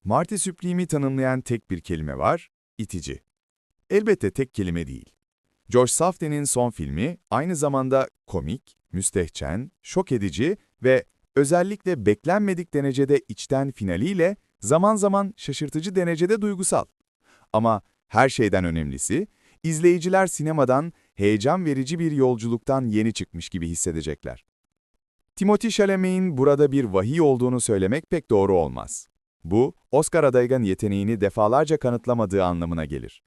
Marty Supreme'i tanımlayan tek bir kelime var, itici. Elbette tek kelime değil. George Safdie'nin son filmi aynı zamanda komik, müstehcen, şok edici ve özellikle beklenmedik derecede içten finaliyle zaman zaman şaşırtıcı derecede duygusal. Ama her şeyden önemlisi, izleyiciler sinemadan heyecan verici bir yolculuktan yeni çıkmış gibi hissedecekler. Timothée Chalamet'in burada bir vahiy olduğunu söylemek pek doğru olmaz. Bu, Oscar adayının yeteneğini defalarca kanıtlamadığı anlamına gelir.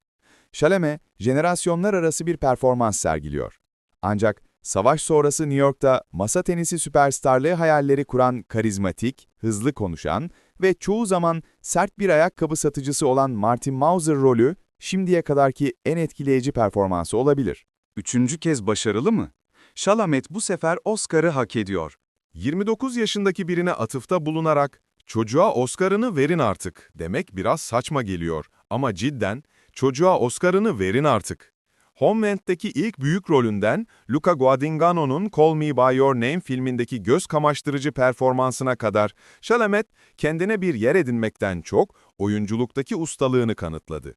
Chalamet, jenerasyonlar arası bir performans sergiliyor. Ancak savaş sonrası New York'ta masa tenisi süperstarlığı hayalleri kuran karizmatik, hızlı konuşan ve çoğu zaman sert bir ayakkabı satıcısı olan Martin Mauser rolü şimdiye kadarki en etkileyici performansı olabilir. Üçüncü kez başarılı mı? Chalamet bu sefer Oscar'ı hak ediyor. 29 yaşındaki birine atıfta bulunarak, "Çocuğa Oscar'ını verin artık" demek biraz saçma geliyor. Ama cidden, çocuğa Oscar'ını verin artık. Homeland'deki ilk büyük rolünden Luca Guadagnino'nun Call Me By Your Name filmindeki göz kamaştırıcı performansına kadar Chalamet kendine bir yer edinmekten çok oyunculuktaki ustalığını kanıtladı.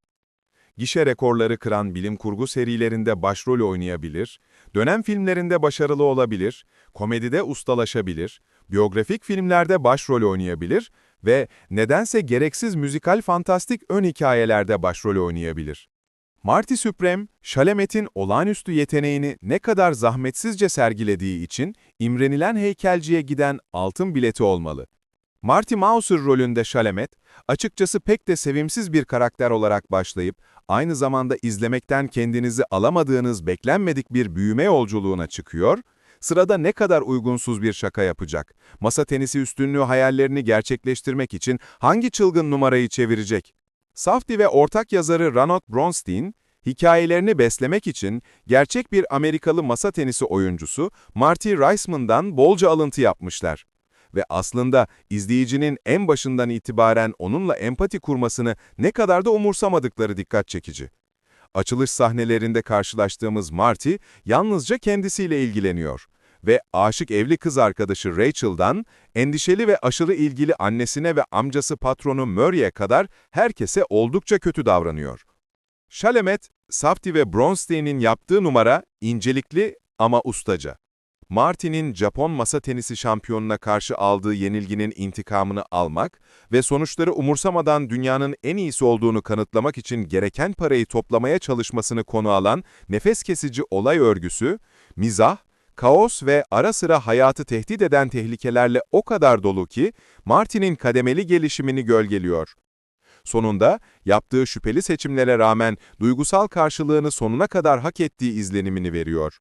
Gişe rekorları kıran bilim kurgu serilerinde başrol oynayabilir, dönem filmlerinde başarılı olabilir, komedide ustalaşabilir, biyografik filmlerde başrol oynayabilir ve nedense gereksiz müzikal fantastik ön hikayelerde başrol oynayabilir. Marty Supreme, Chalamet'in olağanüstü yeteneğini ne kadar zahmetsizce sergilediği için imrenilen heykelciye giden altın bileti olmalı. Marty Mauser rolünde Chalamet, açıkçası pek de sevimsiz bir karakter olarak başlayıp, aynı zamanda izlemekten kendinizi alamadığınız beklenmedik bir büyüme yolculuğuna çıkıyor, sırada ne kadar uygunsuz bir şaka yapacak, masa tenisi üstünlüğü hayallerini gerçekleştirmek için hangi çılgın numarayı çevirecek? Safdie ve ortak yazarı Ronald Bronstein, hikayelerini beslemek için gerçek bir Amerikalı masa tenisi oyuncusu Marty Reisman'dan bolca alıntı yapmışlar. Ve aslında izleyicinin en başından itibaren onunla empati kurmasını ne kadar da umursamadıkları dikkat çekici. Açılış sahnelerinde karşılaştığımız Marty yalnızca kendisiyle ilgileniyor ve aşık evli kız arkadaşı Rachel'dan endişeli ve aşırı ilgili annesine ve amcası patronu Murray'e kadar herkese oldukça kötü davranıyor. Chalamet, Safdie ve Bronstein'in yaptığı numara incelikli ama ustaca. Marty'nin Japon masa tenisi şampiyonuna karşı aldığı yenilginin intikamını almak ve sonuçları umursamadan dünyanın en iyisi olduğunu kanıtlamak için gereken parayı toplamaya çalışmasını konu alan nefes kesici olay örgüsü, mizah, kaos ve ara sıra hayatı tehdit eden tehlikelerle o kadar dolu ki Marty'nin kademeli gelişimini gölgeliyor. Sonunda yaptığı şüpheli seçimlere rağmen duygusal karşılığını sonuna kadar hak ettiği izlenimini veriyor.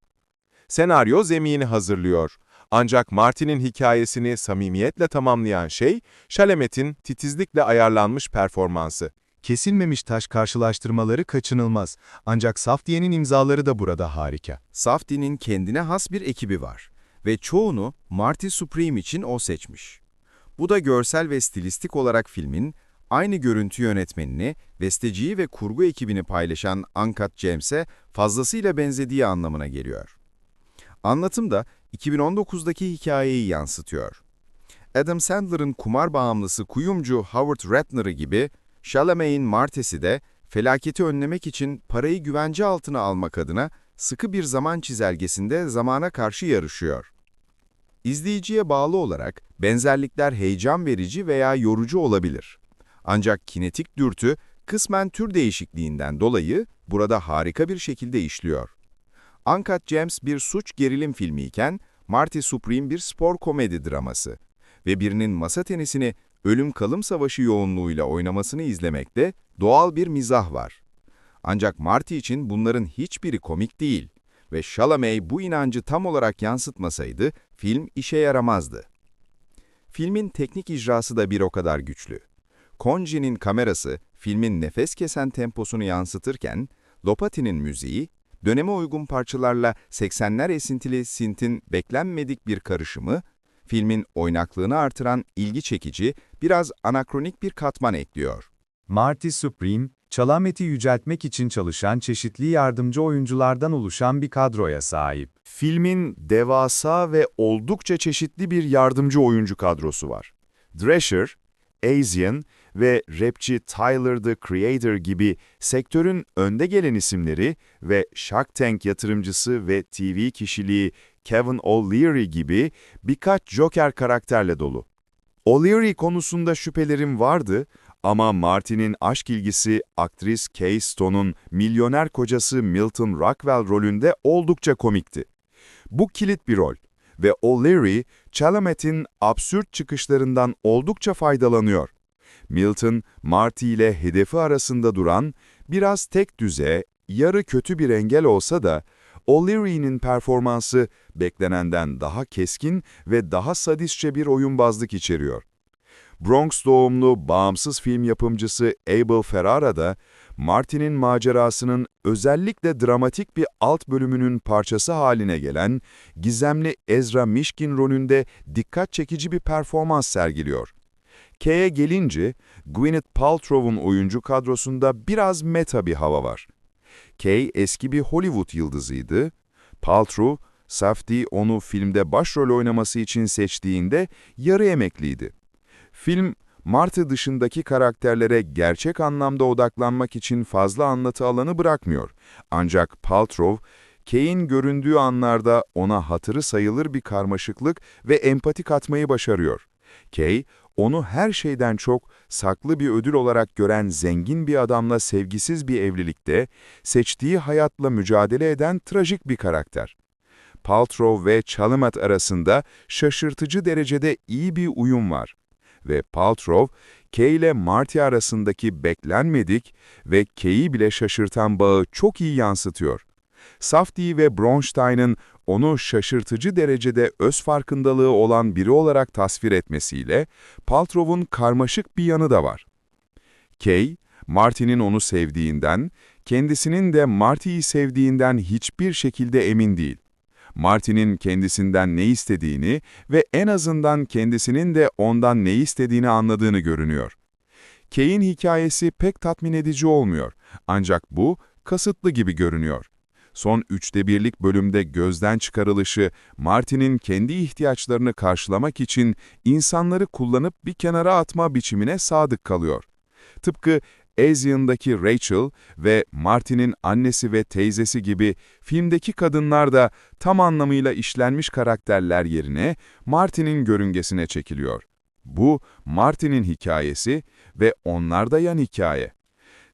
Senaryo zemini hazırlıyor. Ancak Marty'nin hikayesini samimiyetle tamamlayan şey, Chalamet'in titizlikle ayarlanmış performansı. Kesilmemiş taş karşılaştırmaları kaçınılmaz. Ancak Safdie'nin imzaları da burada harika. Safdie'nin kendine has bir ekibi var ve çoğunu Marty Supreme için o seçmiş. Bu da görsel ve stilistik olarak filmin aynı görüntü yönetmenini, besteciyi ve kurgu ekibini paylaşan Uncut James'e fazlasıyla benzediği anlamına geliyor. Anlatım da 2019'daki hikayeyi yansıtıyor. Adam Sandler'ın kumar bağımlısı kuyumcu Howard Ratner'ı gibi, Chalamet'in Marty'si de felaketi önlemek için parayı güvence altına almak adına sıkı bir zaman çizelgesinde zamana karşı yarışıyor. İzleyiciye bağlı olarak benzerlikler heyecan verici veya yorucu olabilir. Ancak kinetik dürtü kısmen tür değişikliğinden dolayı burada harika bir şekilde işliyor. Uncut Gems bir suç gerilim filmi iken Marty Supreme bir spor komedi draması ve birinin masa tenisini ölüm-kalım savaşı yoğunluğuyla oynamasını izlemekte doğal bir mizah var. Ancak Marty için bunların hiçbiri komik değil ve Chalamet bu inancı tam olarak yansıtmasaydı film işe yaramazdı. Filmin teknik icrası da bir o kadar güçlü. Konji'nin kamerası filmin nefes kesen temposunu yansıtırken, Lopati'nin müziği, döneme uygun parçalarla 80'ler esintili synth'in beklenmedik bir karışımı, filmin oynaklığını artıran ilgi çekici, biraz anakronik bir katman ekliyor. Marty Supreme, Chalamet'i yüceltmek için çalışan çeşitli yardımcı oyunculardan oluşan bir kadroya sahip. Filmin devasa ve oldukça çeşitli bir yardımcı oyuncu kadrosu var. Drescher, Asian ve rapçi Tyler, the Creator gibi sektörün önde gelen isimleri ve Shark Tank yatırımcısı ve TV kişiliği Kevin O'Leary gibi birkaç Joker karakterle dolu. O'Leary konusunda şüphelerim vardı ama Marty'nin aşk ilgisi aktris Kay Stone'un milyoner kocası Milton Rockwell rolünde oldukça komikti. Bu kilit bir rol ve O'Leary, Chalamet'in absürt çıkışlarından oldukça faydalanıyor. Milton, Marty ile hedefi arasında duran, biraz tek düze, yarı kötü bir engel olsa da, O'Leary'nin performansı beklenenden daha keskin ve daha sadistçe bir oyunbazlık içeriyor. Bronx doğumlu bağımsız film yapımcısı Abel Ferrara da, Marty'nin macerasının özellikle dramatik bir alt bölümünün parçası haline gelen gizemli Ezra Mishkin rolünde dikkat çekici bir performans sergiliyor. Kay'e gelince, Gwyneth Paltrow'un oyuncu kadrosunda biraz meta bir hava var. Kay eski bir Hollywood yıldızıydı. Paltrow, Safdie onu filmde başrol oynaması için seçtiğinde yarı emekliydi. Film, Marty dışındaki karakterlere gerçek anlamda odaklanmak için fazla anlatı alanı bırakmıyor. Ancak Paltrow, Kay'in göründüğü anlarda ona hatırı sayılır bir karmaşıklık ve empati katmayı başarıyor. Kay, onu her şeyden çok saklı bir ödül olarak gören zengin bir adamla sevgisiz bir evlilikte, seçtiği hayatla mücadele eden trajik bir karakter. Paltrow ve Chalamet arasında şaşırtıcı derecede iyi bir uyum var. Ve Paltrow, Kay ile Marty arasındaki beklenmedik ve Kay'i bile şaşırtan bağı çok iyi yansıtıyor. Safdie ve Bronstein'ın onu şaşırtıcı derecede öz farkındalığı olan biri olarak tasvir etmesiyle Paltrow'un karmaşık bir yanı da var. Kay, Marty'nin onu sevdiğinden, kendisinin de Marty'yi sevdiğinden hiçbir şekilde emin değil. Marty'nin kendisinden ne istediğini ve en azından kendisinin de ondan ne istediğini anladığını görünüyor. Kay'in hikayesi pek tatmin edici olmuyor, ancak bu kasıtlı gibi görünüyor. Son 1/3'lik bölümde gözden çıkarılışı, Marty'nin kendi ihtiyaçlarını karşılamak için insanları kullanıp bir kenara atma biçimine sadık kalıyor. Tıpkı Asian'daki Rachel ve Marty'nin annesi ve teyzesi gibi filmdeki kadınlar da tam anlamıyla işlenmiş karakterler yerine Marty'nin görüngesine çekiliyor. Bu, Marty'nin hikayesi ve onlarda yan hikaye.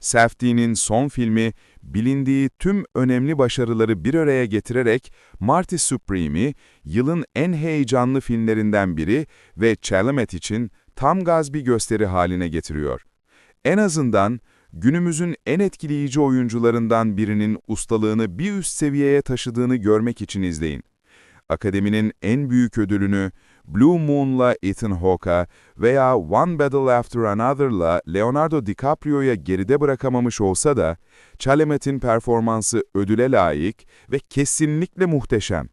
Safdie'nin son filmi, bilindiği tüm önemli başarıları bir araya getirerek Marty Supreme'i yılın en heyecanlı filmlerinden biri ve Chalamet için tam gaz bir gösteri haline getiriyor. En azından günümüzün en etkileyici oyuncularından birinin ustalığını bir üst seviyeye taşıdığını görmek için izleyin. Akademinin en büyük ödülünü Blue Moon'la Ethan Hawke'a veya One Battle After Another'la Leonardo DiCaprio'ya geride bırakamamış olsa da, Chalamet'in performansı ödüle layık ve kesinlikle muhteşem.